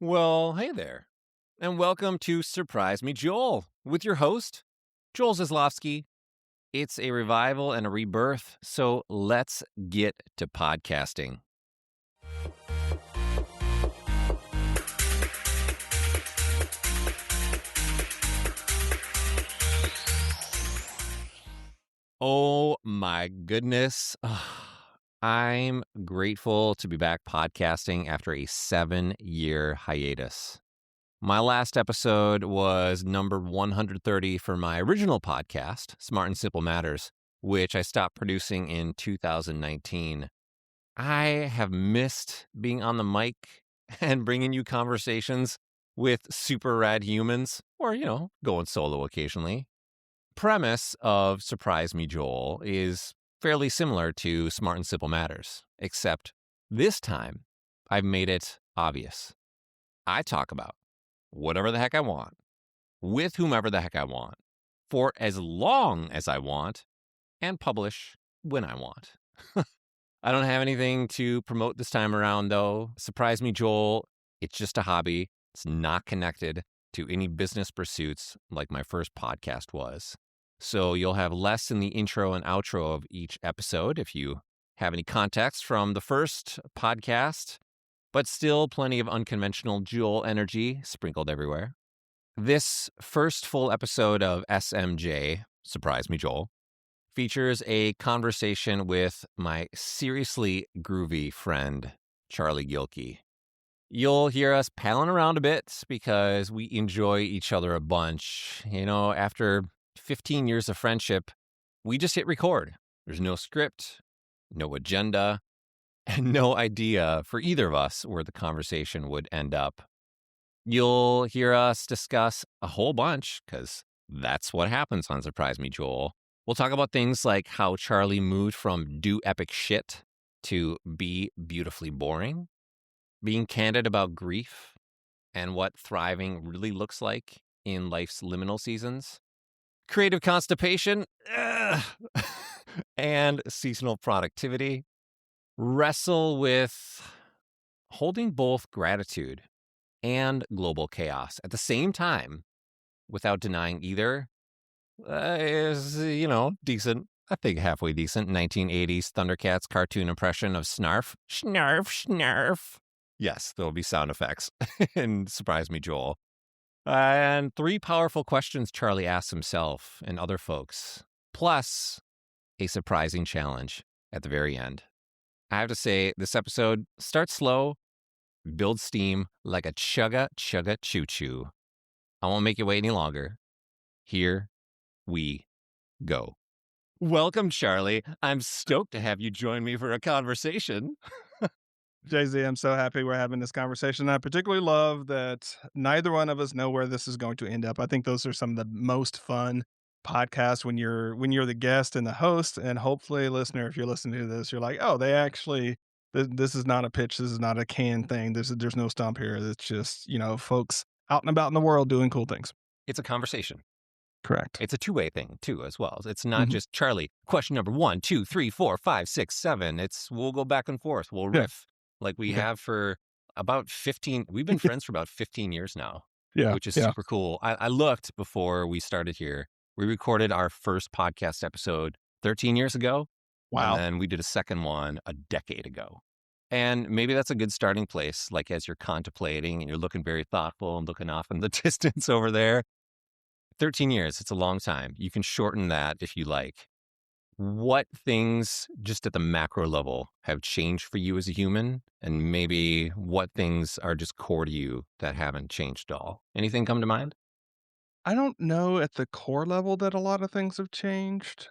Well, hey there, and welcome to Surprise Me Joel with your host, Joel Zaslofsky. It's a revival and a rebirth, so let's get to podcasting. Oh my goodness. I'm grateful to be back podcasting after a 7-year hiatus. My last episode was number 130 for my original podcast, Smart and Simple Matters, which I stopped producing in 2019. I have missed being on the mic and bringing you conversations with super rad humans or, going solo occasionally. Premise of Surprise Me Joel is fairly similar to Smart and Simple Matters, except this time I've made it obvious. I talk about whatever the heck I want, with whomever the heck I want, for as long as I want, and publish when I want. I don't have anything to promote this time around, though. Surprise Me, Joel. It's just a hobby. It's not connected to any business pursuits like my first podcast was. So you'll have less in the intro and outro of each episode if you have any context from the first podcast, but still plenty of unconventional Joel energy sprinkled everywhere. This first full episode of SMJ, Surprise Me Joel, features a conversation with my seriously groovy friend, Charlie Gilkey. You'll hear us palling around a bit because we enjoy each other a bunch. After 15 years of friendship, we just hit record. There's no script, no agenda, and no idea for either of us where the conversation would end up. You'll hear us discuss a whole bunch because that's what happens on Surprise Me Joel. We'll talk about things like how Charlie moved from do epic shit to be beautifully boring, being candid about grief and what thriving really looks like in life's liminal seasons, creative constipation, and seasonal productivity. Wrestle with holding both gratitude and global chaos at the same time without denying either is, decent. I think halfway decent 1980s Thundercats cartoon impression of Snarf. Snarf, snarf. Yes, there'll be sound effects and Surprise Me Joel. And 3 powerful questions Charlie asks himself and other folks, plus a surprising challenge at the very end. I have to say, this episode starts slow, builds steam like a chugga chugga choo choo. I won't make you wait any longer. Here we go. Welcome, Charlie. I'm stoked to have you join me for a conversation. Jay-Z, I'm so happy we're having this conversation. I particularly love that neither one of us know where this is going to end up. I think those are some of the most fun podcasts when you're the guest and the host, and hopefully, listener, if you're listening to this, you're like, oh, they actually this is not a pitch, this is not a canned thing. There's no stump here. It's just folks out and about in the world doing cool things. It's a conversation. Correct. It's a two-way thing, too, as well. It's not Mhm. just, Charlie, question number 1, 2, 3, 4, 5, 6, 7. We'll go back and forth. We'll Yeah. riff like we Yeah. have for about 15. We've been friends for about 15 years now, Yeah. which is Yeah. super cool. I looked before we started here. We recorded our first podcast episode 13 years ago, and Wow. then we did a second one a decade ago. And maybe that's a good starting place, like as you're contemplating and you're looking very thoughtful and looking off in the distance over there. 13 years, it's a long time. You can shorten that if you like. What things, just at the macro level, have changed for you as a human? And maybe what things are just core to you that haven't changed at all? Anything come to mind? I don't know at the core level that a lot of things have changed.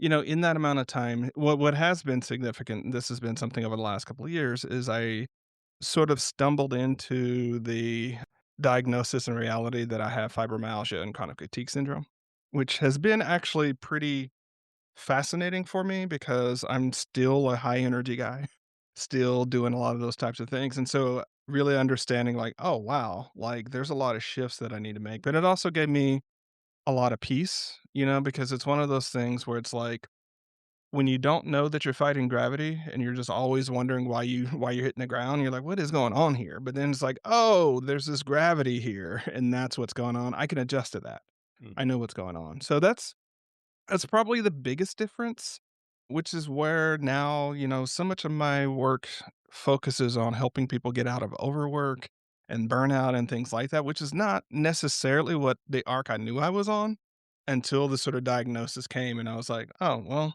In that amount of time, what has been significant, and this has been something over the last couple of years, is I sort of stumbled into the diagnosis and reality that I have fibromyalgia and chronic fatigue syndrome, which has been actually pretty fascinating for me because I'm still a high energy guy, still doing a lot of those types of things. And so really understanding like, oh wow, like there's a lot of shifts that I need to make. But it also gave me a lot of peace, because it's one of those things where it's like when you don't know that you're fighting gravity and you're just always wondering why you're hitting the ground, you're like, "What is going on here?" But then it's like, "Oh, there's this gravity here, and that's what's going on. I can adjust to that. Mm. I know what's going on." So that's probably the biggest difference, which is where now, so much of my work focuses on helping people get out of overwork and burnout and things like that, which is not necessarily what the arc I knew I was on until the sort of diagnosis came. And I was like, oh, well,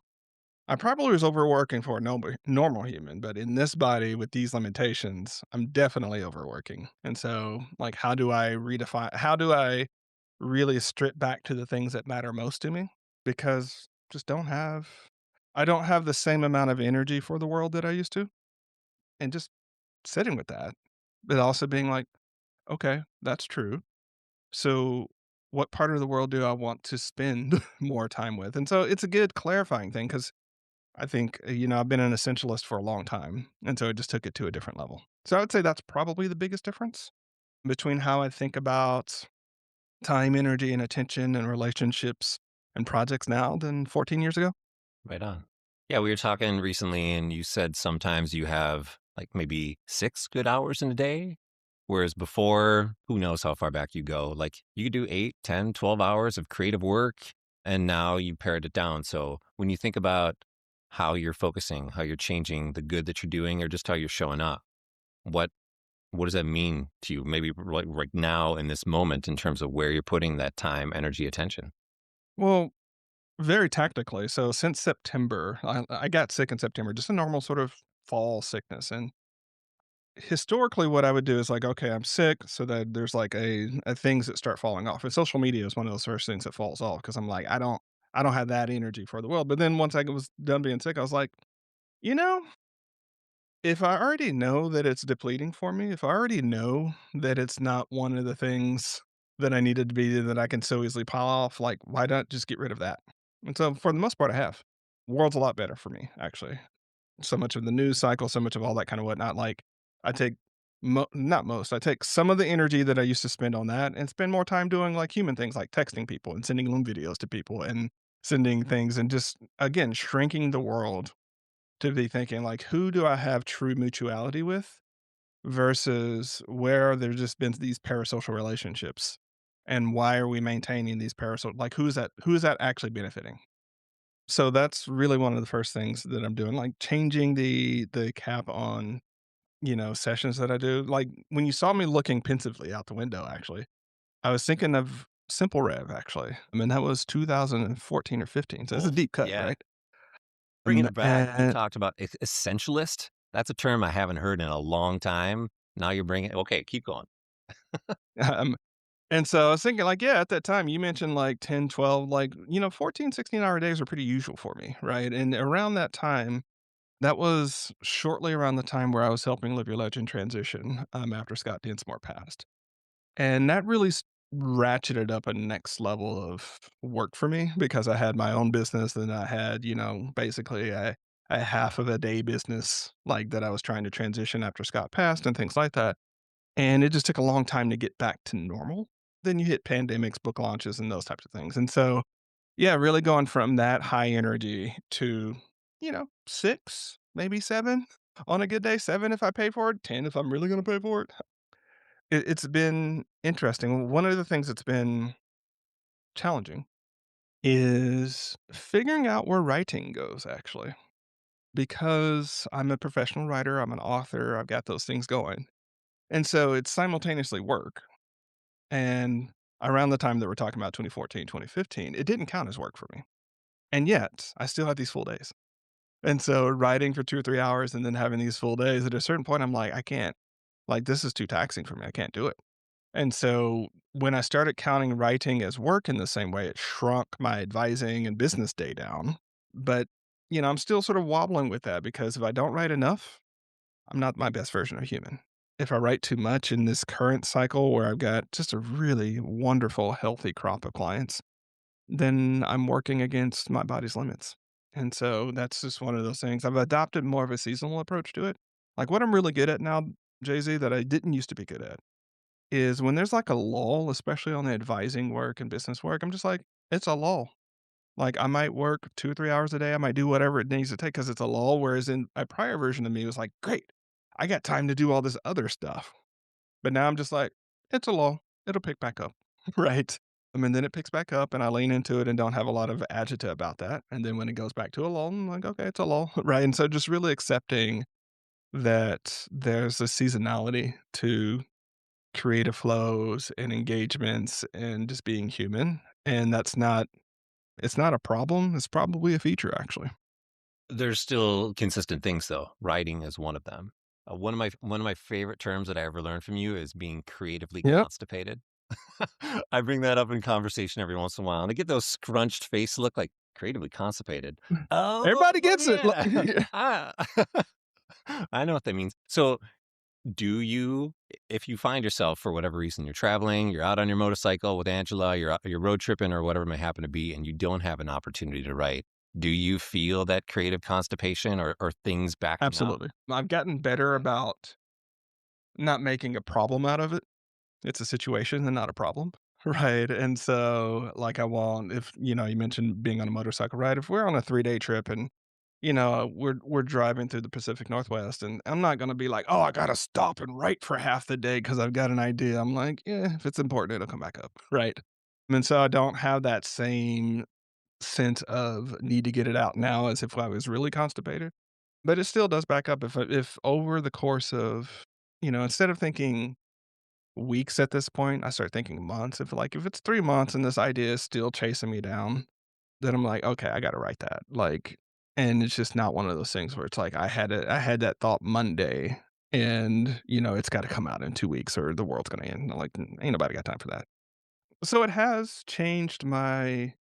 I probably was overworking for a normal human, but in this body with these limitations, I'm definitely overworking. And so, like, how do I really strip back to the things that matter most to me? Because just I don't have the same amount of energy for the world that I used to. And just sitting with that, but also being like, okay, that's true. So, what part of the world do I want to spend more time with? And so it's a good clarifying thing because I think, I've been an essentialist for a long time, and so it just took it to a different level. So I would say that's probably the biggest difference between how I think about time, energy, and attention and relationships and projects now than 14 years ago. Right on. Yeah, we were talking recently, and you said sometimes you have like maybe 6 good hours in a day. Whereas before, who knows how far back you go? Like you could do 8, 10, 12 hours of creative work, and now you pared it down. So when you think about how you're focusing, how you're changing the good that you're doing, or just how you're showing up, what what does that mean to you? Maybe like right now in this moment in terms of where you're putting that time, energy, attention. Well, very tactically. So since September, I got sick in September, just a normal sort of fall sickness. And historically, what I would do is like, okay, I'm sick, so that there's like a things that start falling off. And social media is one of those first things that falls off because I'm like, I don't have that energy for the world. But then once I was done being sick, I was like, you know, if I already know that it's depleting for me, if I already know that it's not one of the things that I needed to be that I can so easily pile off, like, why not just get rid of that? And so for the most part, I have. World's a lot better for me, actually. So much of the news cycle, so much of all that kind of whatnot. Like, I take not most, I take some of the energy that I used to spend on that and spend more time doing like human things like texting people and sending them videos to people and sending things and just, again, shrinking the world to be thinking like, who do I have true mutuality with versus where there's just been these parasocial relationships and why are we maintaining these parasocial, like who is that actually benefiting? So that's really one of the first things that I'm doing, like changing the cap on, sessions that I do. Like when you saw me looking pensively out the window, actually, I was thinking of Simple Rev, actually. I mean, that was 2014 or 15. So it's a Oh, deep cut, yeah. right? Bringing it back, you And talked about essentialist. That's a term I haven't heard in a long time. Now you're bringing okay, keep going. um, and so I was thinking like, yeah, at that time you mentioned like 10, 12, like, 14, 16-hour days are pretty usual for me, right? And around that time, that was shortly around the time where I was helping Live Your Legend transition, after Scott Densmore passed. And that really ratcheted up a next level of work for me because I had my own business and I had, basically a half of a day business like that I was trying to transition after Scott passed and things like that. And it just took a long time to get back to normal. Then you hit pandemics, book launches, and those types of things. And so, yeah, really going from that high energy to, 6, maybe 7 on a good day, 7 if I pay for it, 10 if I'm really going to pay for it. It's been interesting. One of the things that's been challenging is figuring out where writing goes, actually, because I'm a professional writer, I'm an author, I've got those things going. And so it's simultaneously work. And around the time that we're talking about 2014, 2015, it didn't count as work for me. And yet I still had these full days. And so writing for 2 or 3 hours and then having these full days, at a certain point, I'm like, I can't, like, this is too taxing for me. I can't do it. And so when I started counting writing as work in the same way, it shrunk my advising and business day down. But, I'm still sort of wobbling with that because if I don't write enough, I'm not my best version of human. If I write too much in this current cycle where I've got just a really wonderful, healthy crop of clients, then I'm working against my body's limits. And so that's just one of those things. I've adopted more of a seasonal approach to it. Like what I'm really good at now, Jay Z, that I didn't used to be good at is when there's like a lull, especially on the advising work and business work, I'm just like, it's a lull. Like, I might work 2 or 3 hours a day, I might do whatever it needs to take because it's a lull, whereas in a prior version of me was like, "Great, I got time to do all this other stuff." But now I'm just like, "It's a lull, it'll pick back up." Right? I mean, then it picks back up, and I lean into it and don't have a lot of agita about that, and then when it goes back to a lull, I'm like, "Okay, it's a lull." Right? And so just really accepting that there's a seasonality to creative flows and engagements and just being human, and that's not it's not a problem, it's probably a feature, actually. There's still consistent things though. Writing is one of them. One of my favorite terms that I ever learned from you is being creatively Yep. constipated. I bring that up in conversation every once in a while, and I get those scrunched face look like creatively constipated. Everybody Oh gets it, yeah, ah. I know what that means. So, do you, if you find yourself for whatever reason, you're traveling, you're out on your motorcycle with Angela, you're road tripping or whatever it may happen to be, and you don't have an opportunity to write, do you feel that creative constipation or things backing up? Absolutely. I've gotten better Okay. about not making a problem out of it. It's a situation and not a problem, right? And so, like, I won't if, you mentioned being on a motorcycle ride, if we're on a 3-day trip and, we're driving through the Pacific Northwest, and I'm not gonna be like, "Oh, I gotta stop and write for half the day because 'cause I've got an idea." I'm like, "Yeah, if it's important, it'll come back up," right? And so I don't have that same sense of need to get it out now as if I was really constipated, but it still does back up if over the course of instead of thinking weeks at this point, I start thinking months. If it's 3 months and this idea is still chasing me down, then I'm like, "Okay, I gotta write that." Like, and it's just not one of those things where it's like, I had that thought Monday and, it's gotta come out in 2 weeks or the world's gonna end. I'm like, Ain't nobody got time for that." So it has changed my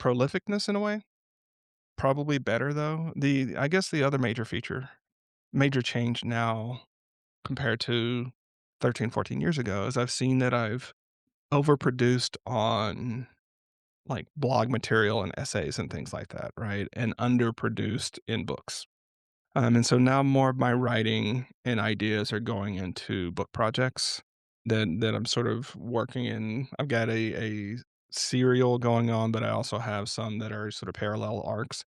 prolificness in a way, probably better though. I guess the other major change now compared to 13, 14 years ago is I've seen that I've overproduced on, like, blog material and essays and things like that, right? And underproduced in books. And so now more of my writing and ideas are going into book projects that I'm sort of working in. I've got a serial going on, but I also have some that are sort of parallel arcs.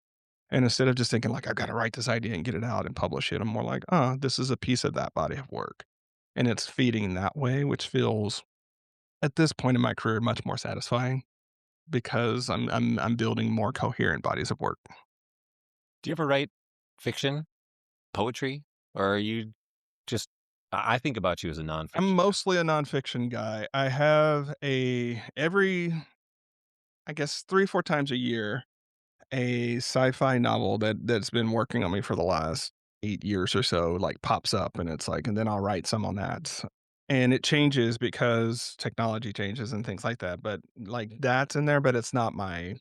And instead of just thinking like, "I've gotta write this idea and get it out and publish it," I'm more like, "Oh, this is a piece of that body of work." And it's feeding that way, which feels, at this point in my career, much more satisfying because I'm building more coherent bodies of work. Do you ever write fiction, poetry, or are you just? I think about you as a I'm nonfiction guy. mostly a nonfiction guy. I have I guess, 3, 4 times a year, a sci-fi novel that's been working on me for the last 8 years or so, like, pops up, and it's like and then I'll write some on that. And it changes because technology changes and things like that, but, like, that's in there, but it's not my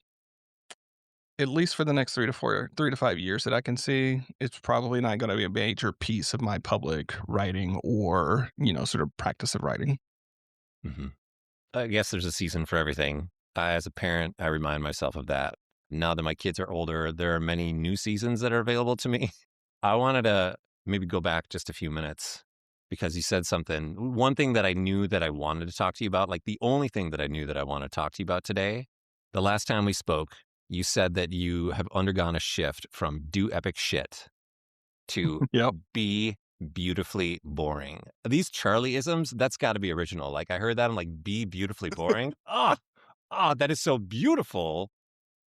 at least for the next 3 to 5 years that I can see, it's probably not gonna be a major piece of my public writing or, sort of practice of writing. hmm I guess there's a season for everything. As a parent, I remind myself of that. Now that my kids are older, there are many new seasons that are available to me. I wanted to maybe go back just a few minutes because you said something. One thing that I knew that I wanted to talk to you about, like the only thing that I knew that I want to talk to you about today, the last time we spoke, you said that you have undergone a shift from do epic shit to Yep. be beautifully boring. These Charlie-isms, that's gotta be original. Like, I heard that, I'm like, "Be beautifully boring?" That is so beautiful,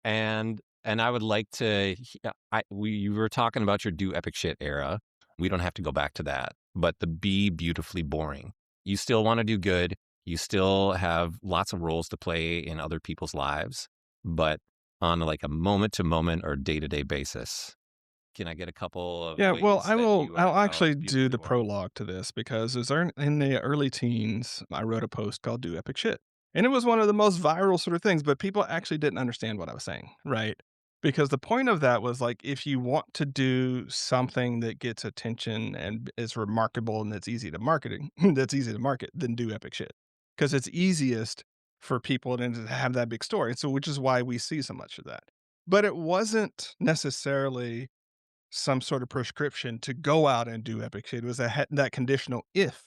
and I would like to you were talking about your do epic shit era. We don't have to go back to that, but the be beautifully boring. You still wanna do good, you still have lots of roles to play in other people's lives, but on, like, a moment-to-moment or day-to-day basis. Can I get a couple of Yeah, well, ways that you are I'll now actually do beautifully the boring? prologue to this because in the early teens, I wrote a post called "Do Epic Shit," and it was one of the most viral sort of things, but people actually didn't understand what I was saying, right? Because the point of that was like, if you want to do something that gets attention and is remarkable and that's easy to marketing, that's easy to market, then do epic shit because it's easiest for people to have that big story. So, which is why we see so much of that. But it wasn't necessarily some sort of prescription to go out and do epic shit. It was that conditional if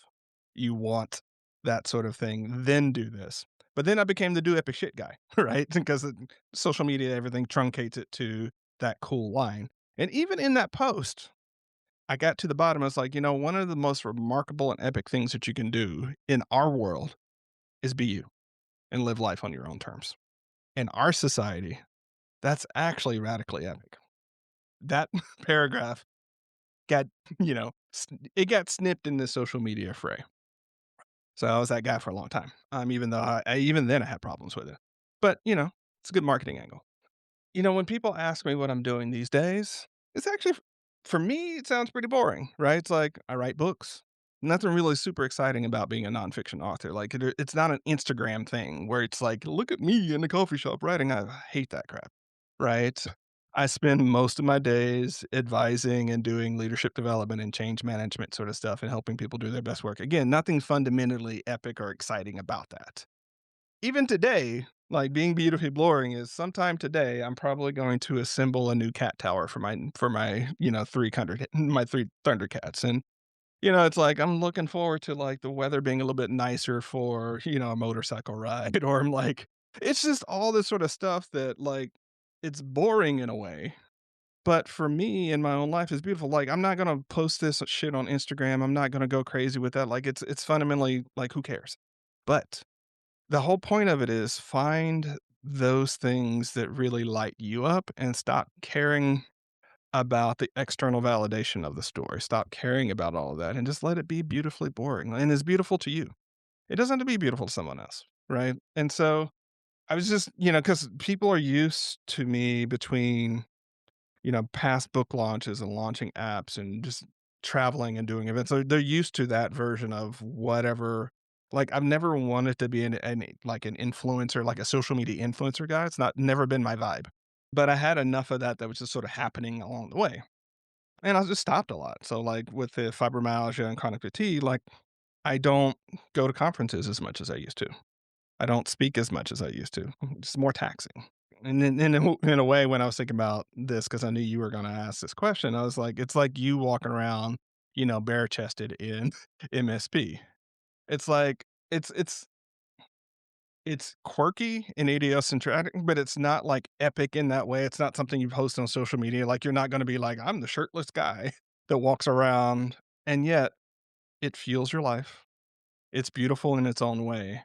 you want that sort of thing, then do this. But then I became the do epic shit guy, right? Because social media, everything truncates it to that cool line. And even in that post, I got to the bottom. I was like, one of the most remarkable and epic things that you can do in our world is be you and live life on your own terms. In our society, that's actually radically epic. That paragraph got, it got snipped in the social media fray. So I was that guy for a long time. Even though even then I had problems with it. But, it's a good marketing angle. When people ask me what I'm doing these days, it's actually, for me, it sounds pretty boring, right? It's like I write books. Nothing really super exciting about being a nonfiction author. Like it's not an Instagram thing where it's like, look at me in the coffee shop writing. I hate that crap, right? I spend most of my days advising and doing leadership development and change management sort of stuff and helping people do their best work. Again, nothing fundamentally epic or exciting about that. Even today, like, being beautifully boring is sometime today, I'm probably going to assemble a new cat tower for my, 3 my 3 Thundercats, and, it's like, I'm looking forward to, like, the weather being a little bit nicer for, a motorcycle ride, or I'm like it's just all this sort of stuff that, like, it's boring in a way, but for me in my own life, it's beautiful. Like, I'm not gonna post this shit on Instagram, I'm not gonna go crazy with that, like, it's fundamentally like, who cares? But the whole point of it is find those things that really light you up and stop caring about the external validation of the story. Stop caring about all of that and just let it be beautifully boring and is beautiful to you. It doesn't have to be beautiful to someone else, right? And so I was just, because people are used to me between past book launches and launching apps and just traveling and doing events. So they're used to that version of whatever. Like I've never wanted to be like an influencer, like a social media influencer guy. It's not never been my vibe. But I had enough of that was just sort of happening along the way. And I just stopped a lot. So like with the fibromyalgia and chronic fatigue, like I don't go to conferences as much as I used to. I don't speak as much as I used to. It's more taxing. And then in a way, when I was thinking about this, because I knew you were going to ask this question, I was like, it's like you walking around, bare chested in MSP. It's like it's quirky and idiosyncratic, but it's not like epic in that way. It's not something you post on social media. Like you're not going to be like, I'm the shirtless guy that walks around, and yet it fuels your life. It's beautiful in its own way.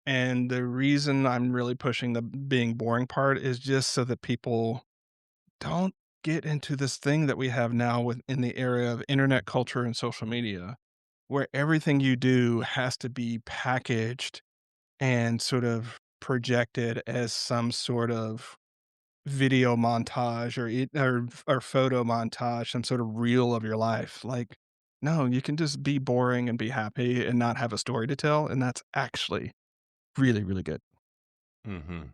And the reason I'm really pushing the being boring part is just so that people don't get into this thing that we have now in the area of internet culture and social media, where everything you do has to be packaged and sort of projected as some sort of video montage or photo montage, some sort of reel of your life. Like, no, you can just be boring and be happy and not have a story to tell, and that's actually really, really good. Mhm.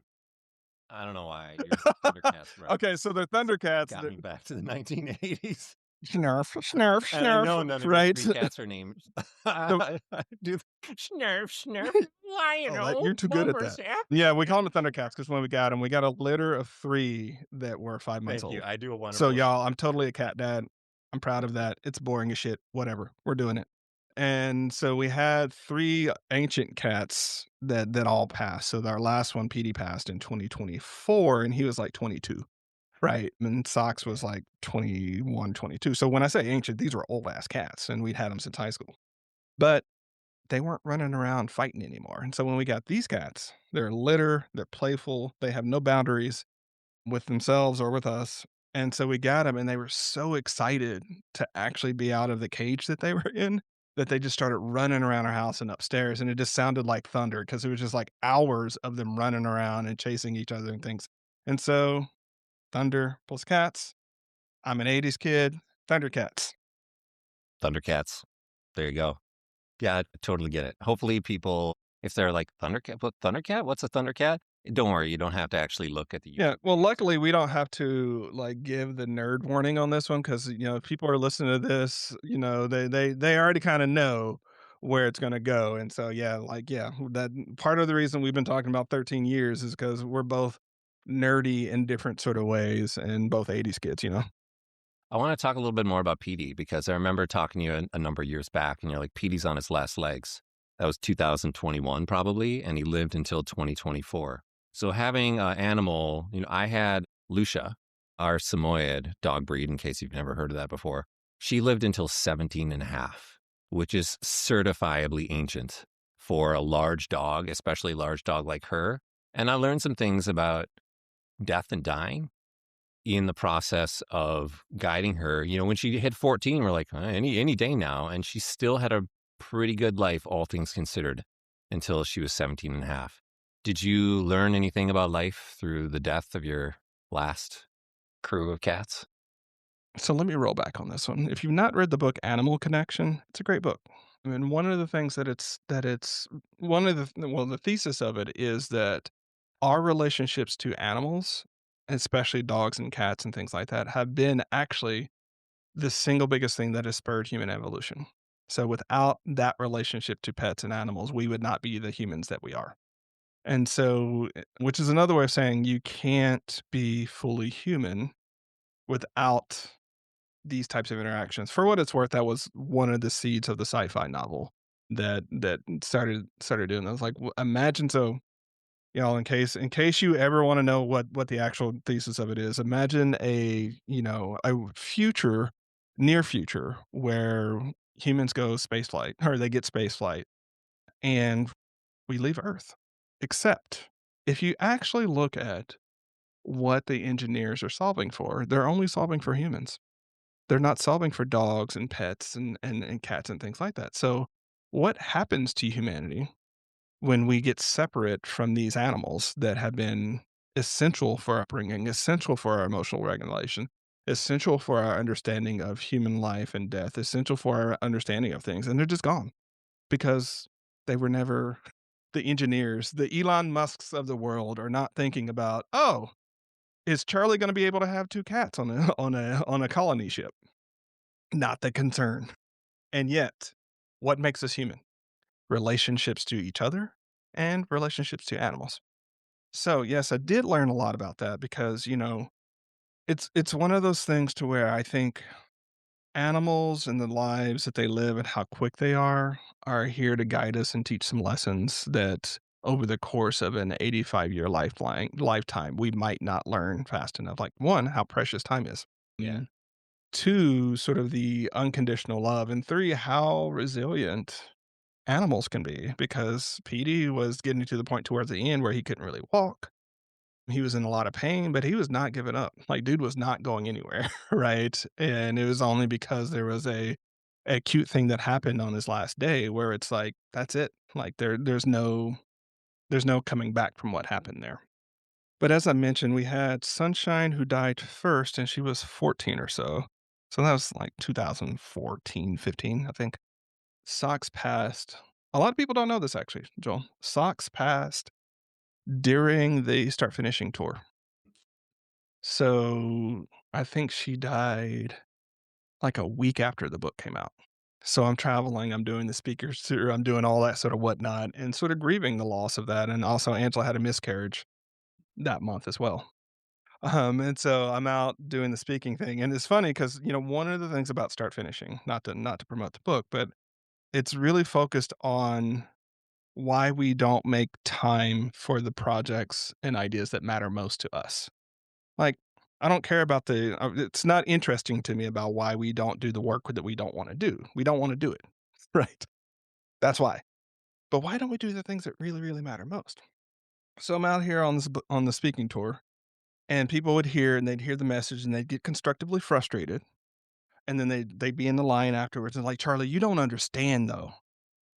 I don't know why your Thundercats Okay, so they're Thundercats. got me back to the 1980s. Snarf, snarf, And I snarf, know none of your right? 3 cats are named. The I do Snurf, snurf, Oh, that you're too good at that. Yeah, we call them the Thundercats because when we got a litter of 3 that were 5 months Thank you. old. I do a So, wonderful y'all, I'm totally a cat dad. I'm proud of that. It's boring as shit. Whatever. We're doing it. And so we had 3 ancient cats that all passed. So our last one, Petey, passed in 2024, and he was like 22. Right, and Socks was like 21, 22. So when I say ancient, these were old ass cats, and we'd had them since high school. But they weren't running around fighting anymore, and so when we got these cats, they're litter, they're playful, they have no boundaries with themselves or with us, and so we got them, and they were so excited to actually be out of the cage that they were in, that they just started running around our house and upstairs, and it just sounded like thunder because it was just, like, hours of them running around and chasing each other and things. And so Thunder plus cats. I'm an '80s kid. Thundercats. Thundercats. There you go. Yeah, I totally get it. Hopefully people, if they're like, "Thundercat? What Thundercat? What's a Thundercat?" Don't worry, you don't have to actually look at the Yeah, YouTube. well, luckily, we don't have to, like, give the nerd warning on this one because if people are listening to this, they already kinda know where it's gonna go, and so, yeah, like, yeah, that part of the reason we've been talking about 13 years is because 'cause we're both nerdy in different sort of ways and both '80s kids. I wanna talk a little bit more about Petey because I remember talking to you a number of years back, and you're like, "Petey's on his last legs." That was 2021 probably, and he lived until 2024. So having an animal, I had Lucia, our Samoyed dog breed, in case you've never heard of that before. She lived until 17 and a half, which is certifiably ancient for a large dog, especially a large dog like her. And I learned some things about death and dying in the process of guiding her. When she hit 14, we're like, any day now. And she still had a pretty good life, all things considered, until she was 17 and a half. Did you learn anything about life through the death of your last crew of cats? So let me roll back on this one. If you've not read the book Animal Connection, it's a great book. I mean, one of the things that it's one of the thesis of it is that our relationships to animals, especially dogs and cats and things like that, have been actually the single biggest thing that has spurred human evolution. So without that relationship to pets and animals, we would not be the humans that we are. And so, which is another way of saying you can't be fully human without these types of interactions. For what it's worth, that was one of the seeds of the sci-fi novel that started doing that. Like, imagine so, in case you ever want to know what the actual thesis of it is, imagine a future, near future where humans go space flight or they get space flight and we leave Earth. Except if you actually look at what the engineers are solving for, they're only solving for humans. They're not solving for dogs and pets and cats and things like that. So, what happens to humanity when we get separate from these animals that have been essential for our upbringing, essential for our emotional regulation, essential for our understanding of human life and death, essential for our understanding of things, and they're just gone because they were never the engineers, the Elon Musks of the world are not thinking about, "Oh, is Charlie gonna be able to have 2 cats on a on a colony ship?" Not the concern. And yet, what makes us human? Relationships to each other and relationships to animals. So, yes, I did learn a lot about that because, it's one of those things to where I think animals and the lives that they live and how quick they are here to guide us and teach some lessons that over the course of an 85-year lifetime, we might not learn fast enough. Like, 1, how precious time is. Yeah. 2, sort of the unconditional love, and 3, how resilient animals can be because Petey was getting to the point towards the end where he couldn't really walk. He was in a lot of pain, but he was not giving up. Like, dude was not going anywhere, right? And it was only because there was a cute thing that happened on his last day where it's like, that's it. Like there's no coming back from what happened there. But as I mentioned, we had Sunshine who died first and she was 14 or so. So that was like 2014, 15, I think. Socks passed. A lot of people don't know this actually, Joel. Socks passed during the Start Finishing tour. So I think she died like a week after the book came out. So I'm traveling, I'm doing the speakers tour, I'm doing all that sort of whatnot and sort of grieving the loss of that. And also Angela had a miscarriage that month as well. And so I'm out doing the speaking thing. And it's funny because, one of the things about Start Finishing, not to promote the book, but it's really focused on why we don't make time for the projects and ideas that matter most to us. Like, I don't care about it's not interesting to me about why we don't do the work that we don't wanna do. We don't wanna do it, right? That's why. But why don't we do the things that really, really matter most? So I'm out here on the speaking tour, and people would hear and they'd hear the message and they'd get constructively frustrated, and then they'd be in the line afterwards and like, "Charlie, you don't understand though.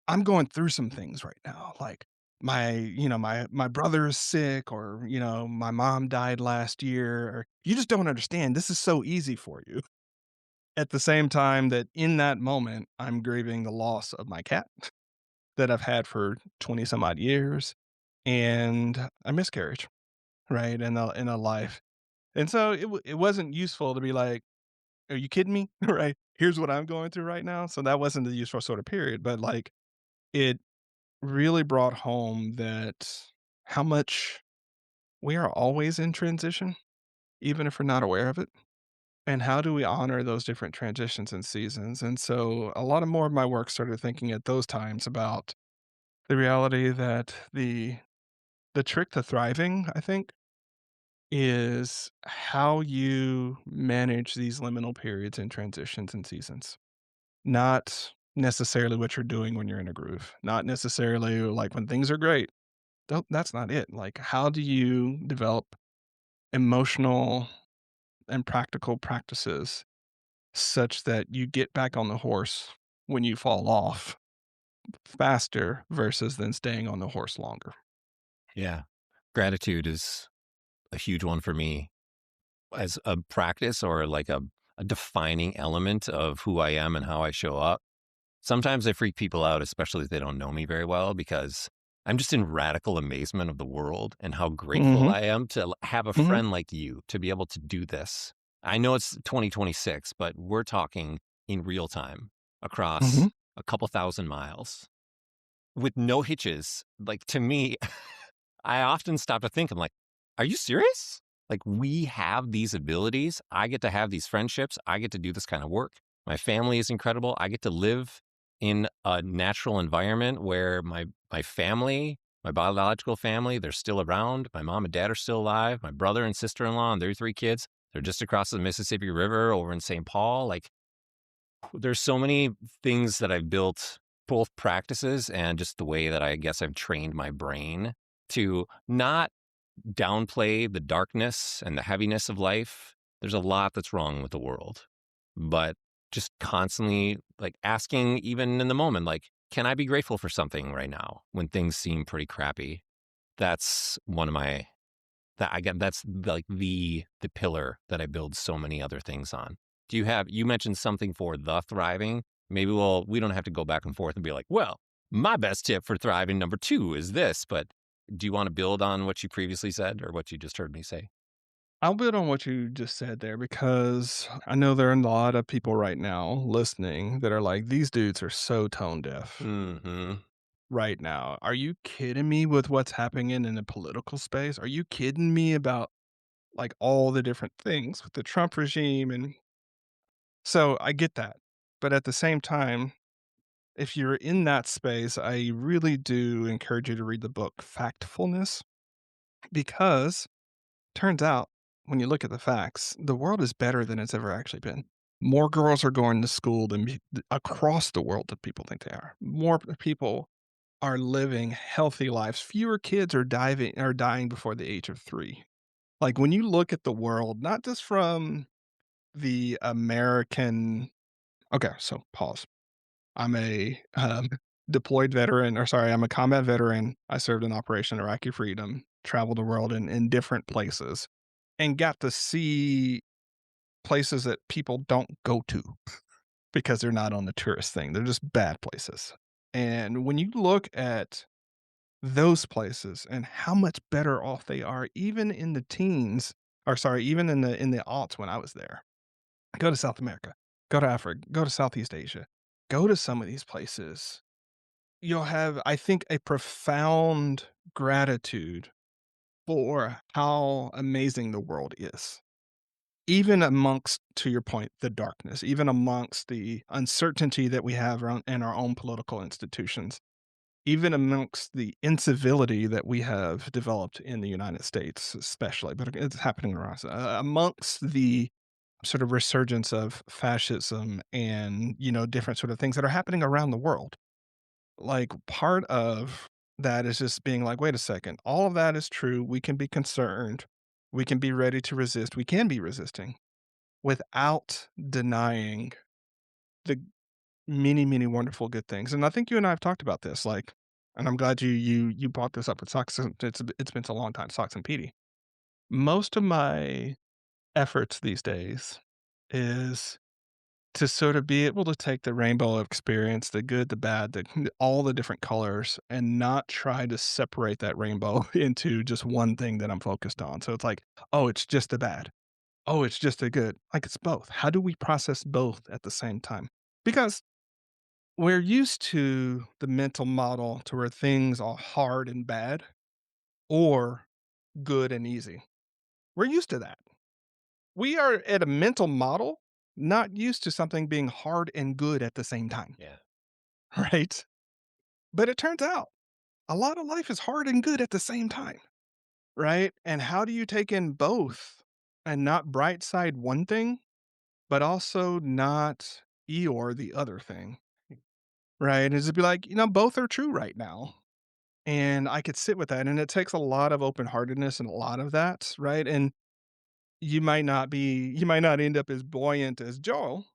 I'm going through some things right now. Like my brother is sick or, my mom died last year or you just don't understand. This is so easy for you." At the same time that in that moment, I'm grieving the loss of my cat that I've had for 20 some odd years and a miscarriage, right? In a life. And so it wasn't useful to be like, "Are you kidding me?" Right? Here's what I'm going through right now. So that wasn't the useful sort of period, but like it really brought home that how much we are always in transition, even if we're not aware of it. And how do we honor those different transitions and seasons? And so a lot of more of my work started thinking at those times about the reality that the trick to thriving, I think, is how you manage these liminal periods and transitions and seasons. Not necessarily what you're doing when you're in a groove, not necessarily like when things are great. Don't That's not it. Like, how do you develop emotional and practical practices such that you get back on the horse when you fall off faster versus than staying on the horse longer? Yeah. Gratitude is a huge one for me as a practice or like a defining element of who I am and how I show up. Sometimes I freak people out, especially if they don't know me very well, because I'm just in radical amazement of the world and how grateful Mhm, I am to have a mhm, friend like you to be able to do this. I know it's 2026, but we're talking in real time across mhm. a couple thousand miles with no hitches. Like to me, I often stop to think, I'm like, are you serious? Like, we have these abilities. I get to have these friendships. I get to do this kind of work. My family is incredible. I get to live in a natural environment where my family, my biological family, they're still around. My mom and dad are still alive. My brother and sister-in-law and their three kids, they're just across the Mississippi River over in St. Paul. Like, there's so many things that I've built, both practices and just the way that I guess I've trained my brain to not downplay the darkness and the heaviness of life. There's a lot that's wrong with the world, but just constantly like asking, even in the moment, like, can I be grateful for something right now when things seem pretty crappy? That's one of my that I get. That's like the pillar that I build so many other things on. Do you have? You mentioned something for the thriving. Maybe we don't have to go back and forth and be like, well, my best tip for thriving number two is this. But do you want to build on what you previously said or what you just heard me say? I'll build on what you just said there because I know there are a lot of people right now listening that are like, "These dudes are so tone deaf Hmm. right now. Are you kidding me with what's happening in the political space? Are you kidding me about, like, all the different things with the Trump regime?" And so I get that. But at the same time, if you're in that space, I really do encourage you to read the book Factfulness because turns out when you look at the facts, the world is better than it's ever actually been. More girls are going to school than across the world than people think they are. More people are living healthy lives. Fewer kids are dying before the age of 3. Like when you look at the world, not just from the American. Okay, so pause. I'm a, deployed veteran, or sorry, I'm a combat veteran. I served in Operation Iraqi Freedom, traveled the world in different places, and got to see places that people don't go to because they're not on the tourist thing. They're just bad places. And when you look at those places and how much better off they are, even in the teens, or sorry, even in the aughts when I was there. Go to South America, go to Africa, go to Southeast Asia, go to some of these places. You'll have, I think, a profound gratitude for how amazing the world is. Even amongst, to your point, the darkness, even amongst the uncertainty that we have around in our own political institutions, even amongst the incivility that we have developed in the United States, especially, but it's happening around us, amongst the sort of resurgence of fascism and, different sort of things that are happening around the world. Like, part of that is just being like, "Wait a second, all of that is true, we can be concerned, we can be ready to resist, we can be resisting, without denying the many, many wonderful good things." And I think you and I have talked about this, like, and I'm glad you brought this up with Socks and it's been so long time, Socks and Petey. Most of my efforts these days is to sort of be able to take the rainbow experience, the good, the bad, all the different colors, and not try to separate that rainbow into just one thing that I'm focused on. So it's like, "Oh, it's just the bad. Oh, it's just the good." Like, it's both. How do we process both at the same time? Because we're used to the mental model to where things are hard and bad or good and easy. We're used to that. We are at a mental model not used to something being hard and good at the same time, Yeah. right? But it turns out a lot of life is hard and good at the same time, right? And how do you take in both and not bright side one thing, but also not Eeyore the other thing, right? Is to be like, both are true right now. And I could sit with that. And it takes a lot of open heartedness and a lot of that, right? And you might not end up as buoyant as Joel,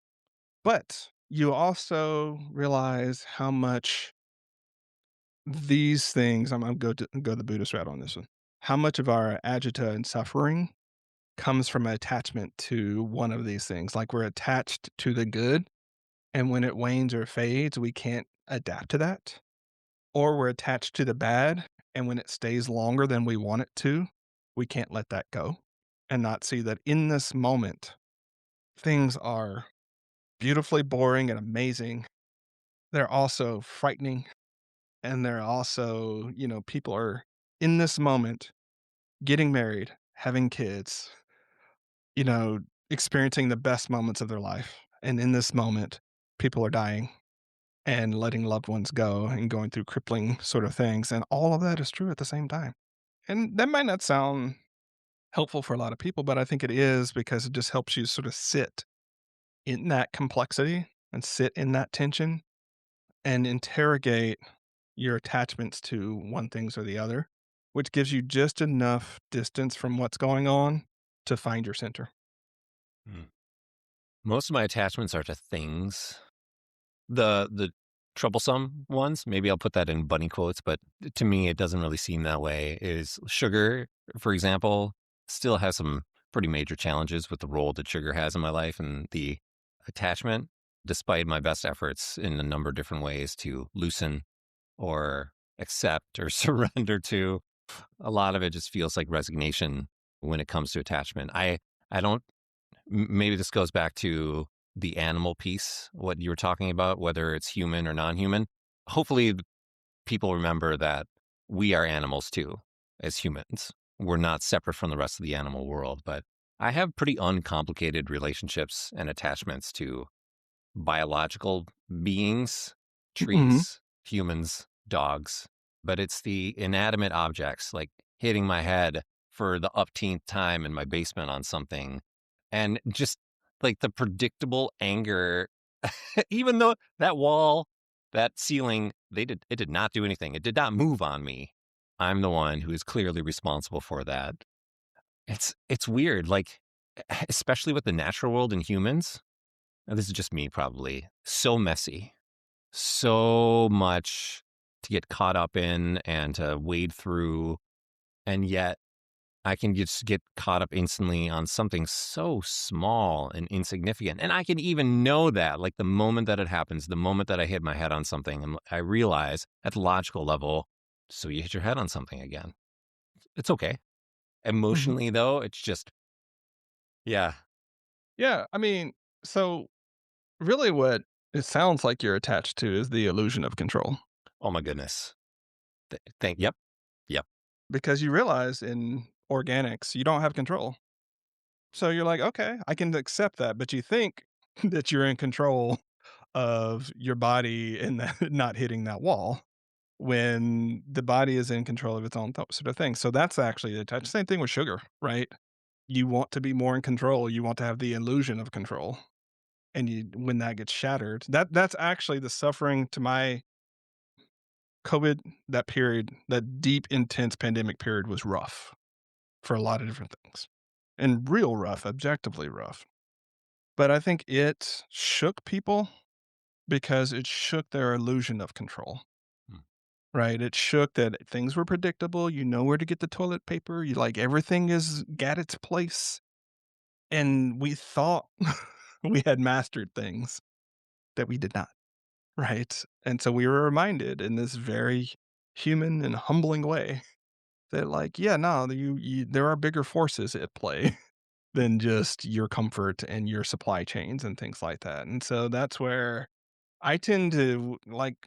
but you also realize how much these things I'm go the Buddhist route on this one. How much of our agita and suffering comes from attachment to one of these things. Like, we're attached to the good, and when it wanes or fades, we can't adapt to that. Or we're attached to the bad, and when it stays longer than we want it to, we can't let that go and not see that in this moment, things are beautifully boring and amazing. They're also frightening, and they're also, people are in this moment getting married, having kids, you know, experiencing the best moments of their life. And in this moment, people are dying and letting loved ones go and going through crippling sort of things. And all of that is true at the same time. And that might not sound helpful for a lot of people, but I think it is because it just helps you sort of sit in that complexity and sit in that tension and interrogate your attachments to one things or the other, which gives you just enough distance from what's going on to find your center. Mm. Most of my attachments are to things. The troublesome ones, maybe I'll put that in bunny quotes, but to me, it doesn't really seem that way, is sugar, for example, still has some pretty major challenges with the role that sugar has in my life and the attachment, despite my best efforts in a number of different ways to loosen or accept or surrender to. A lot of it just feels like resignation when it comes to attachment. I don't maybe this goes back to the animal piece, what you were talking about, whether it's human or non-human. Hopefully people remember that we are animals too, as humans. We're not separate from the rest of the animal world, but I have pretty uncomplicated relationships and attachments to biological beings, Mhm. trees, humans, dogs, but it's the inanimate objects like hitting my head for the upteenth time in my basement on something. And just like the predictable anger, even though that wall, that ceiling, it did not do anything. It did not move on me. I'm the one who is clearly responsible for that. It's weird, like especially with the natural world and humans. Now, this is just me, probably. So messy. So much to get caught up in and to wade through. And yet, I can just get caught up instantly on something so small and insignificant. And I can even know that, like the moment that it happens, the moment that I hit my head on something, and I realize at the logical level, so you hit your head on something again. It's okay. Mhm. Emotionally, though, it's just, yeah. Yeah, I mean, so really what it sounds like you're attached to is the illusion of control, Oh my goodness. Yep. Yep. because you realize in organics, you don't have control. So you're like, "Okay, I can accept that," but you think that you're in control of your body and that not hitting that wall when the body is in control of its own sort of thing. So that's actually the touch. Same thing with sugar, right? You want to be more in control. You want to have the illusion of control. And when that gets shattered, that's actually the suffering to my COVID, that period, that deep, intense pandemic period was rough for a lot of different things and real rough, objectively rough. But I think it shook people because it shook their illusion of control, Mm. right? It shook that things were predictable. You know where to get the toilet paper. You like everything is at its place. And we thought we had mastered things that we did not. Right, and so we were reminded in this very human and humbling way that, like, yeah, no, there are bigger forces at play than just your comfort and your supply chains and things like that, and so that's where I tend to like,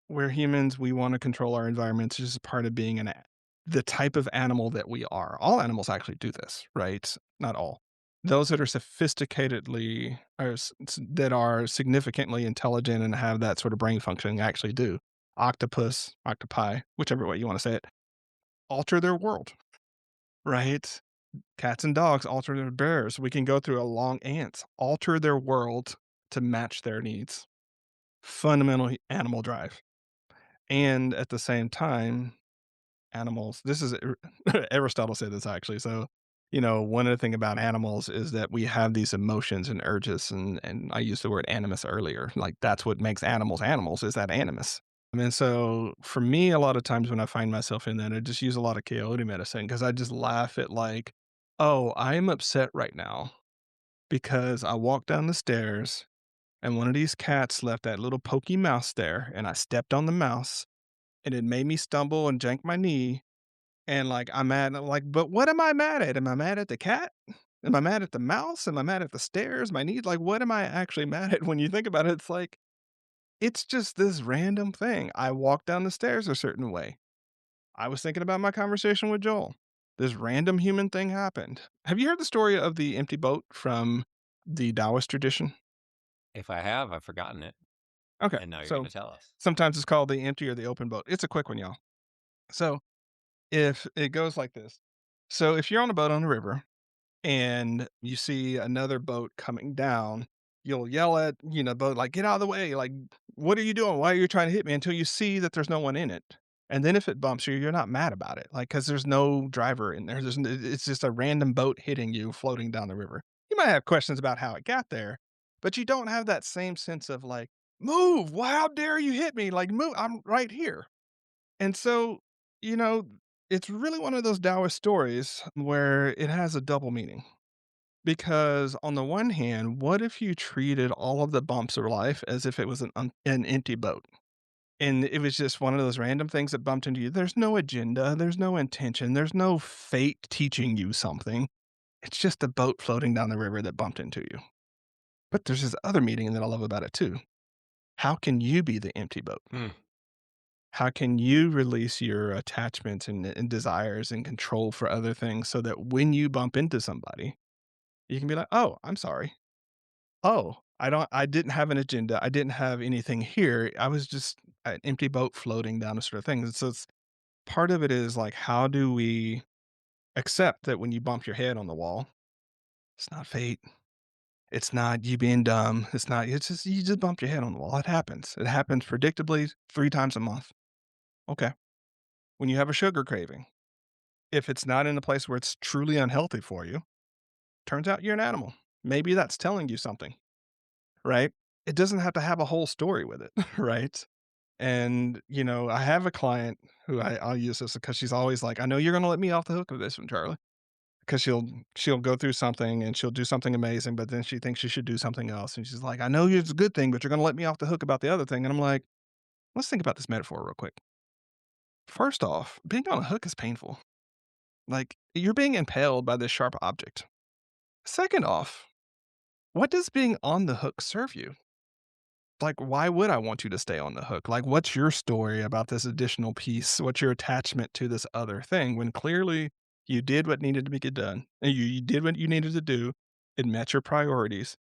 we're humans, we wanna control our environments, it's just part of being the type of animal that we are. All animals actually do this, right? Not all. Those that are sophisticatedly that are significantly intelligent and have that sort of brain function actually do. octopus, octopi, whichever way you wanna say it, alter their world, right? Cats and dogs alter their bears. We can go through a long ants, alter their world to match their needs. Fundamental animal drive. And at the same time, animals this is Aristotle said this actually. So, one of the thing about animals is that we have these emotions and urges, and I used the word animus earlier. Like that's what makes animals animals is that animus. I mean, so for me, a lot of times when I find myself in that, I just use a lot of coyote medicine because I just laugh at like, oh, I'm upset right now because I walked down the stairs and one of these cats left that little pokey mouse there, and I stepped on the mouse and it made me stumble and jank my knee. And like I'm mad, like, but what am I mad at? Am I mad at the cat? Am I mad at the mouse? Am I mad at the stairs? My knees? Like, what am I actually mad at when you think about it? It's like, it's just this random thing. I walked down the stairs a certain way. I was thinking about my conversation with Joel. This random human thing happened. Have you heard the story of the empty boat from the Taoist tradition? If I have, I've forgotten it, Okay. and now you're So gonna tell us. sometimes it's called the empty or the open boat. It's a quick one, y'all. So if it goes like this. So if you're on a boat on the river and you see another boat coming down, you'll yell at, boat, like, get out of the way. Like, what are you doing? Why are you trying to hit me until you see that there's no one in it? And then if it bumps you, you're not mad about it. Like, cause there's no driver in there. It's just a random boat hitting you floating down the river. You might have questions about how it got there, but you don't have that same sense of like, move. Why, how dare you hit me? Like, move. I'm right here. And so, you know, it's really one of those Taoist stories where it has a double meaning. Because on the one hand, what if you treated all of the bumps of life as if it was an empty boat? And it was just one of those random things that bumped into you. There's no agenda, there's no intention, there's no fate teaching you something. It's just a boat floating down the river that bumped into you. But there's this other meaning that I love about it too. How can you be the empty boat? Hmm. How can you release your attachments and desires and control for other things so that when you bump into somebody, you can be like, "Oh, I'm sorry. Oh, I didn't have an agenda. I didn't have anything here. I was just an empty boat floating down a sort of thing." And so it's part of it is like, how do we accept that when you bump your head on the wall, it's not fate. It's not you being dumb. It's just you just bumped your head on the wall. It happens. It happens predictably 3 times a month. Okay. When you have a sugar craving, if it's not in a place where it's truly unhealthy for you, turns out you're an animal. Maybe that's telling you something, right? It doesn't have to have a whole story with it, right? And, I have a client who I'll use this because she's always like, I know you're going to let me off the hook of this one, Charlie. Because she'll go through something and she'll do something amazing, but then she thinks she should do something else. And she's like, I know it's a good thing, but you're going to let me off the hook about the other thing. And I'm like, let's think about this metaphor real quick. First off, being on a hook is painful. Like, you're being impaled by this sharp object. Second off, what does being on the hook serve you? Like, why would I want you to stay on the hook? Like, what's your story about this additional piece? What's your attachment to this other thing when clearly you did what needed to be get done and you did what you needed to do? It met your priorities.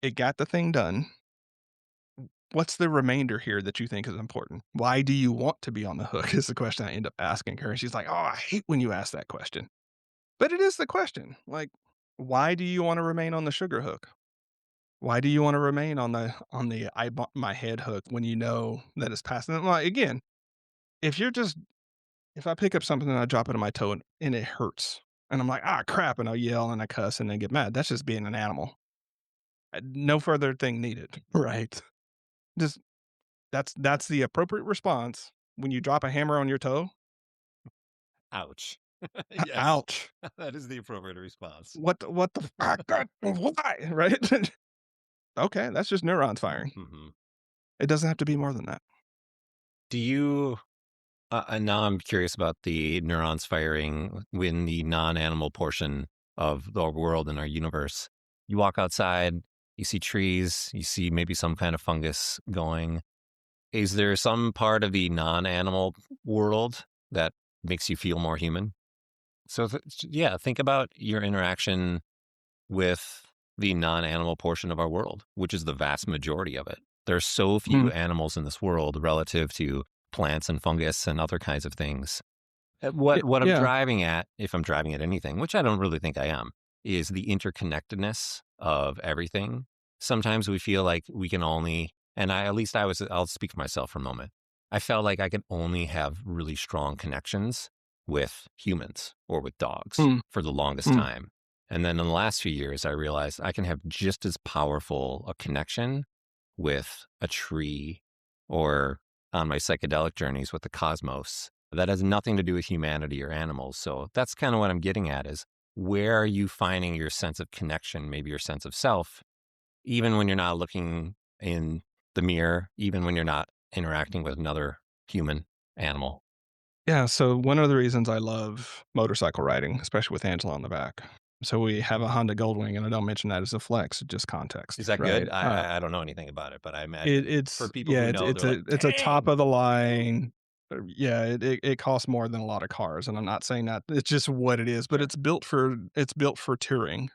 It got the thing done. What's the remainder here that you think is important? Why do you want to be on the hook? Is the question I end up asking her. And she's like, oh, I hate when you ask that question. But it is the question. Like, why do you want to remain on the sugar hook? Why do you want to remain on the I bump my head hook when you know that it's passing? Like again, if you're just if I pick up something and I drop it on my toe and it hurts, and I'm like, ah crap, and I yell and I cuss and I get mad. That's just being an animal. No further thing needed. Right. Just that's the appropriate response when you drop a hammer on your toe. Ouch. Yes, Ouch. that is the appropriate response. What the fuck? Why? Right? Okay, that's just neurons firing. Mhm. It doesn't have to be more than that. Do you and now I'm curious about the neurons firing in the non-animal portion of the world and our universe. You walk outside, you see trees, you see maybe some kind of fungus going. Is there some part of the non-animal world that makes you feel more human? So, yeah, think about your interaction with the non-animal portion of our world, which is the vast majority of it. There are so few Mhm. animals in this world relative to plants and fungus and other kinds of things. Y What I'm yeah. driving at, if I'm driving at anything, which I don't really think I am, is the interconnectedness of everything. Sometimes we feel like we can only, and at least I'll speak for myself for a moment. I felt like I could only have really strong connections with humans or with dogs Mm, for the longest mm. time. And then in the last few years, I realized I can have just as powerful a connection with a tree or on my psychedelic journeys with the cosmos that has nothing to do with humanity or animals. So that's kind of what I'm getting at is where are you finding your sense of connection, maybe your sense of self, even when you're not looking in the mirror, even when you're not interacting with another human animal. Yeah, so one of the reasons I love motorcycle riding, especially with Angela on the back. So we have a Honda Goldwing, and I don't mention that as a flex, just context, Is that right? good? I don't know anything about it, but I It imagine for it's people yeah, who know, they're like, it's a top dang. of the line. Yeah, it costs more than a lot of cars, and I'm not saying that it's just what it is, but Sure. it's built for touring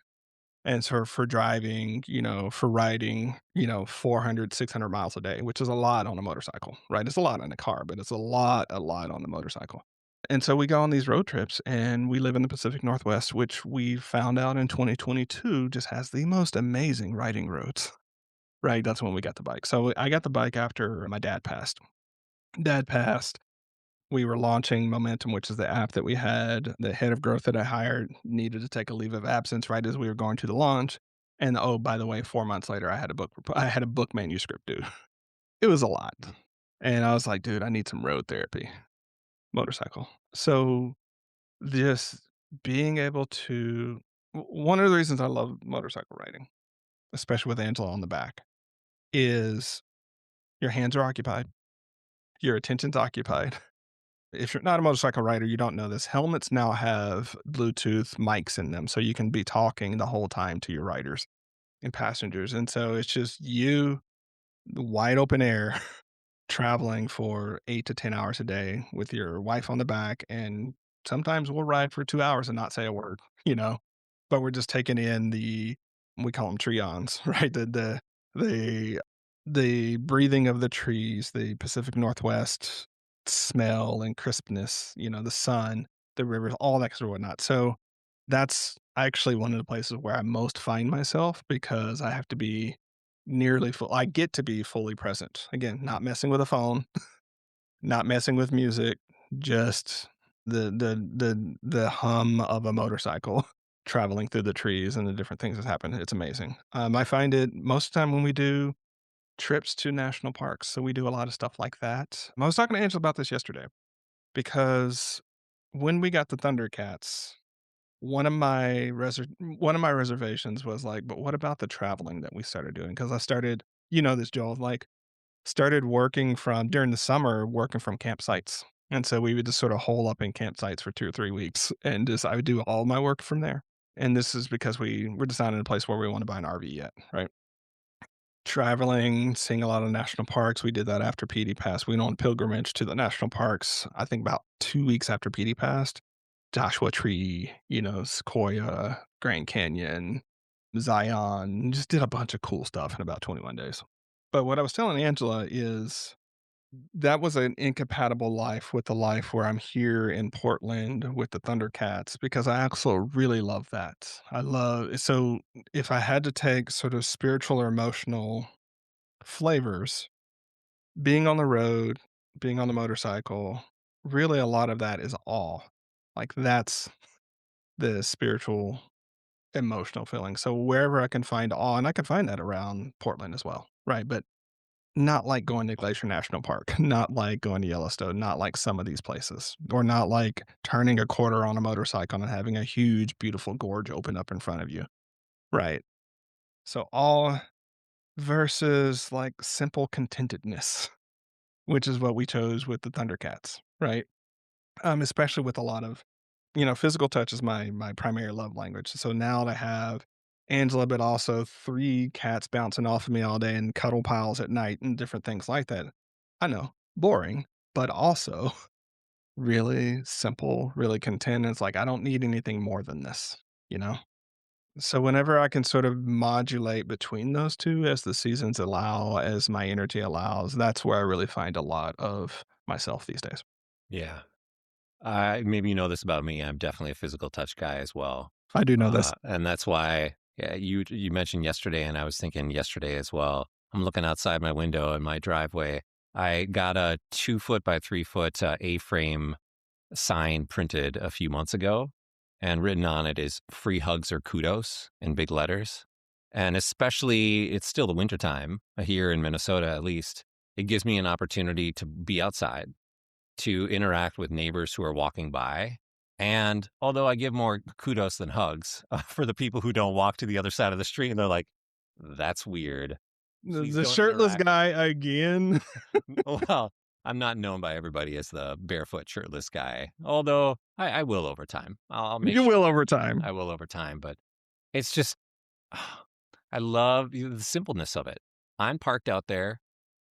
and so for driving, for riding, 400, 600 miles a day, which is a lot on a motorcycle, right? It's a lot in a car, but it's a lot on the motorcycle. And so we go on these road trips and we live in the Pacific Northwest, which we found out in 2022 just has the most amazing riding roads. Right, that's when we got the bike. So I got the bike after my dad passed. Dad passed. We were launching Momentum, which is the app that we had. The head of growth that I hired needed to take a leave of absence right as we were going to the launch. And oh, by the way, 4 months later, I had a book manuscript due. It was a lot. And I was like, dude, I need some road therapy, motorcycle. So this being able to one of the reasons I love motorcycle riding, especially with Angela on the back, is your hands are occupied. Your attention's occupied. If you're not a motorcycle rider, you don't know this. Helmets now have Bluetooth mics in them, so you can be talking the whole time to your riders and passengers. And so it's just you, wide open air, traveling for 8 to 10 hours a day with your wife on the back. And sometimes we'll ride for 2 hours and not say a word, but we're just taking in we call them treons, right? The the breathing of the trees, the Pacific Northwest smell and crispness, the sun, the rivers, all that sort of whatnot. So that's actually one of the places where I most find myself because I have to be nearly full. I get to be fully present. Again, not messing with a phone, not messing with music, just the hum of a motorcycle traveling through the trees and the different things that happen. It's amazing. I find it most of the time when we do trips to national parks. So we do a lot of stuff like that. I was talking to Angela about this yesterday because when we got the Thundercats, one of my reservations was like, but what about the traveling that we started doing? Because I started, this Joel, like started working from during the summer, working from campsites. And so we would just sort of hole up in campsites for 2 or 3 weeks and just I would do all my work from there. And this is because we're just not in a place where we want to buy an RV yet, right? Traveling, seeing a lot of national parks. We did that after PD passed. We went on pilgrimage to the national parks, I think about 2 weeks after PD passed. Joshua Tree, Sequoia, Grand Canyon, Zion, just did a bunch of cool stuff in about 21 days. But what I was telling Angela is that was an incompatible life with the life where I'm here in Portland with the Thundercats because I also really love that. So if I had to take sort of spiritual or emotional flavors, being on the road, being on the motorcycle, really a lot of that is awe. Like that's the spiritual, emotional feeling. So wherever I can find awe, and I can find that around Portland as well, right? But not like going to Glacier National Park, not like going to Yellowstone, not like some of these places, or not like turning a quarter on a motorcycle and having a huge, beautiful gorge open up in front of you, right? So awe versus like simple contentedness, which is what we chose with the Thundercats, right? Especially with a lot of, physical touch is my primary love language. So now to have Angela, but also 3 cats bouncing off of me all day and cuddle piles at night and different things like that. I know, boring, but also really simple, really content. It's like I don't need anything more than this, you know? So whenever I can sort of modulate between those 2 as the seasons allow, as my energy allows, that's where I really find a lot of myself these days. Yeah. Maybe you know this about me. I'm definitely a physical touch guy as well. I do know this. And that's why, yeah, you mentioned yesterday, and I was thinking yesterday as well. I'm looking outside my window in my driveway. I got a 2 foot by 3 foot A-frame sign printed a few months ago, and written on it is "free hugs or kudos" in big letters. And especially, it's still the wintertime here in Minnesota, at least. It gives me an opportunity to be outside, to interact with neighbors who are walking by. And although I give more kudos than hugs for the people who don't walk to the other side of the street, and they're like, that's weird. Please The don't shirtless interact with guy me. again. Well, I'm not known by everybody as the barefoot, shirtless guy, although I will over time. I'll make You sure will over time. I will over time. But it's just, I love the simpleness of it. I'm parked out there,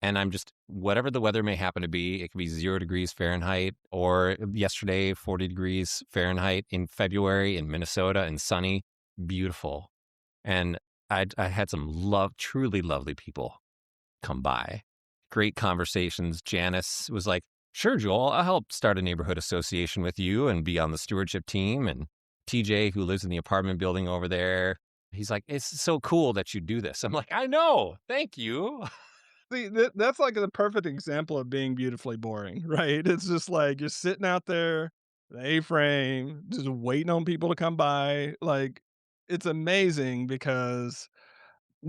and I'm just, whatever the weather may happen to be, it could be 0 degrees Fahrenheit, or yesterday, 40 degrees Fahrenheit in February in Minnesota and sunny, beautiful. And I had some truly lovely people come by. Great conversations. Janice was like, "Sure, Joel, I'll help start a neighborhood association with you and be on the stewardship team." And TJ, who lives in the apartment building over there, he's like, "It's so cool that you do this." I'm like, "I know. Thank you." See, that's like the perfect example of being beautifully boring, right? It's just like you're sitting out there, the A-frame, just waiting on people to come by. Like, it's amazing because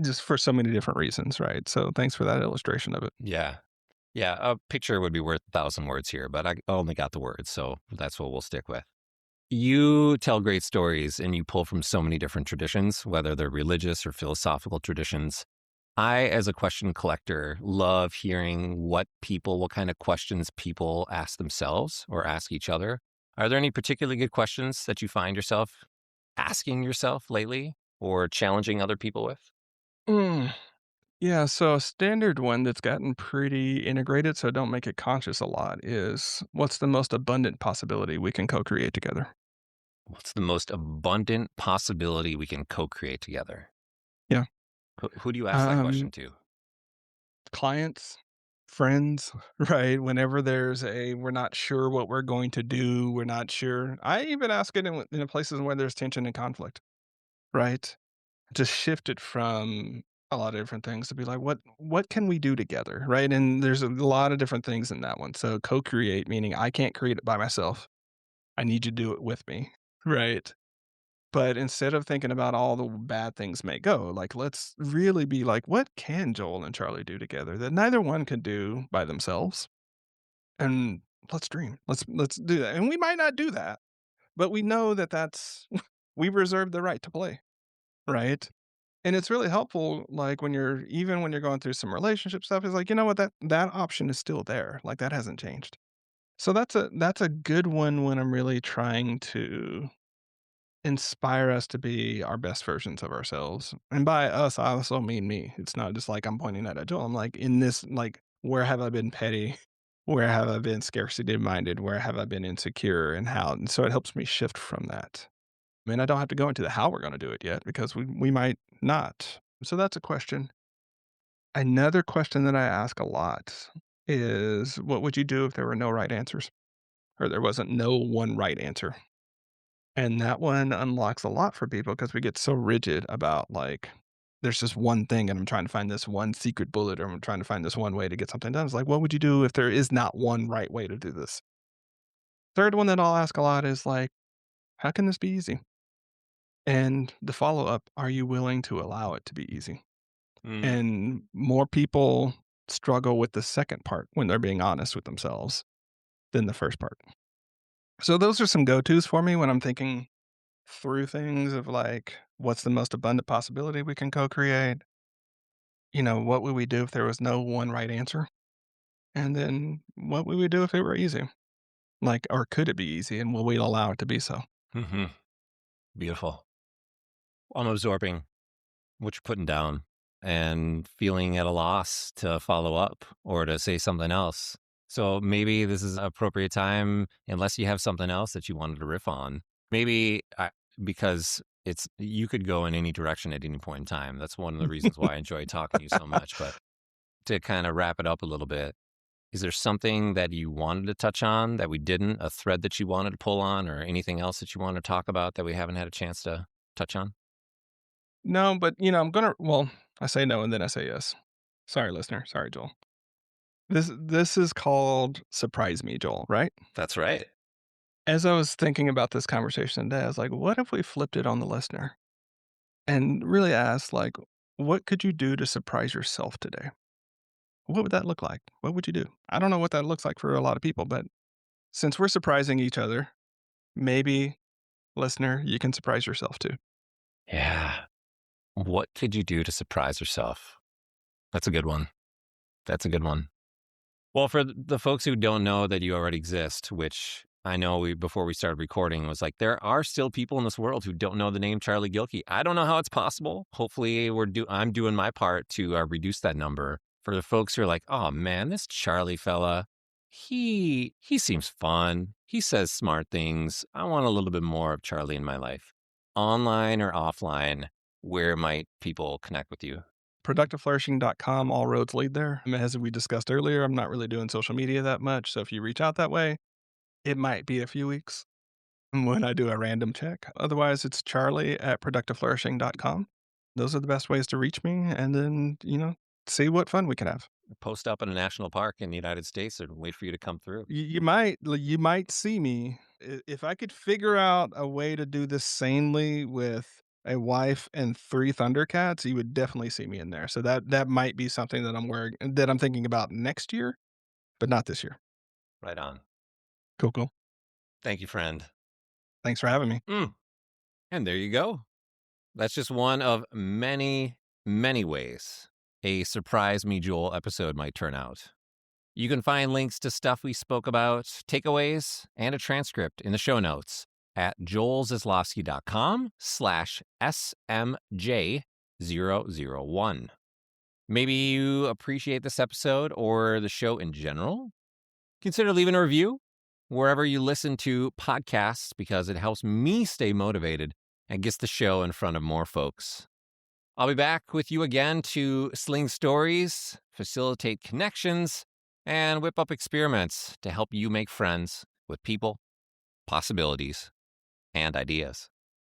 just for so many different reasons, right? So thanks for that illustration of it. Yeah. Yeah. A picture would be worth 1,000 words here, but I only got the words. So that's what we'll stick with. You tell great stories and you pull from so many different traditions, whether they're religious or philosophical traditions. I, as a question collector, love hearing what kind of questions people ask themselves or ask each other. Are there any particularly good questions that you find yourself asking yourself lately or challenging other people with? Mm. Yeah, so a standard one that's gotten pretty integrated, so don't make it conscious a lot, is what's the most abundant possibility we can co-create together? What's the most abundant possibility we can co create together? Yeah. Who do you ask that Um, question to? Clients, friends, right? Whenever there's we're not sure what we're going to do, we're not sure. I even ask it in places where there's tension and conflict, right? Just shift it from a lot of different things to be like, what can we do together, right? And there's a lot of different things in that one. So co-create, meaning I can't create it by myself. I need you to do it with me, right? But instead of thinking about all the bad things may go, like let's really be like, what can Joel and Charlie do together that neither one could do by themselves? And let's dream. Let's do that. And we might not do that, but we know that that's we reserve the right to play, right? And it's really helpful, like, when you're going through some relationship stuff, is like, you know what, that option is still there, like, that hasn't changed. So that's a good one when I'm really trying to inspire us to be our best versions of ourselves. And by us, I also mean me. It's not just like I'm pointing at a Joel. I'm like, in this, like, where have I been petty? Where have I been scarcity minded? Where have I been insecure? And how? And so it helps me shift from that. I mean, I don't have to go into the how we're going to do it yet because we might not. So that's a question. Another question that I ask a lot is, what would you do if there were no right answers or there wasn't no one right answer? And that one unlocks a lot for people because we get so rigid about, like, there's this one thing and I'm trying to find this one secret bullet or I'm trying to find this one way to get something done. It's like, what would you do if there is not one right way to do this? Third one that I'll ask a lot is like, how can this be easy? And the follow up, are you willing to allow it to be easy? Mm. And more people struggle with the second part when they're being honest with themselves than the first part. So those are some go-tos for me when I'm thinking through things of like, what's the most abundant possibility we can co-create? What would we do if there was no one right answer? And then what would we do if it were easy? Like, or could it be easy? And will we allow it to be so? Hmm. Beautiful. I'm absorbing what you're putting down and feeling at a loss to follow up or to say something else. So maybe this is an appropriate time, unless you have something else that you wanted to riff on. Maybe because you could go in any direction at any point in time. That's one of the reasons why I enjoy talking to you so much. But to kind of wrap it up a little bit, Is there something that you wanted to touch on that we didn't, a thread that you wanted to pull on, or anything else that you want to talk about that we haven't had a chance to touch on? No, but, I say no and then I say yes. Sorry, listener. Sorry, Joel. This is called Surprise Me, Joel, right? That's right. As I was thinking about this conversation today, I was like, what if we flipped it on the listener and really asked, like, what could you do to surprise yourself today? What would that look like? What would you do? I don't know what that looks like for a lot of people, but since we're surprising each other, maybe, listener, you can surprise yourself too. Yeah. What could you do to surprise yourself? That's a good one. That's a good one. Well, for the folks who don't know that you already exist, which I know before we started recording was like, there are still people in this world who don't know the name Charlie Gilkey. I don't know how it's possible. Hopefully, I'm doing my part to reduce that number. For the folks who are like, oh man, this Charlie fella, he seems fun. He says smart things. I want a little bit more of Charlie in my life, online or offline. Where might people connect with you? Productiveflourishing.com, all roads lead there. As we discussed earlier, I'm not really doing social media that much. So if you reach out that way, it might be a few weeks when I do a random check. Otherwise, it's charlie at productiveflourishing.com. Those are the best ways to reach me. And then, see what fun we can have. Post up in a national park in the United States and wait for you to come through. You might see me if I could figure out a way to do this sanely with a wife and 3 Thundercats. You would definitely see me in there. So that might be something that I'm thinking about next year, but not this year. Right on. Cool, cool. Thank you, friend. Thanks for having me. And there you go. That's just one of many, many ways a Surprise Me Joel episode might turn out. You can find links to stuff we spoke about, takeaways, and a transcript in the show notes at joelzaslofsky.com/SMJ001. Maybe you appreciate this episode or the show in general. Consider leaving a review wherever you listen to podcasts because it helps me stay motivated and gets the show in front of more folks. I'll be back with you again to sling stories, facilitate connections, and whip up experiments to help you make friends with people, possibilities, and ideas.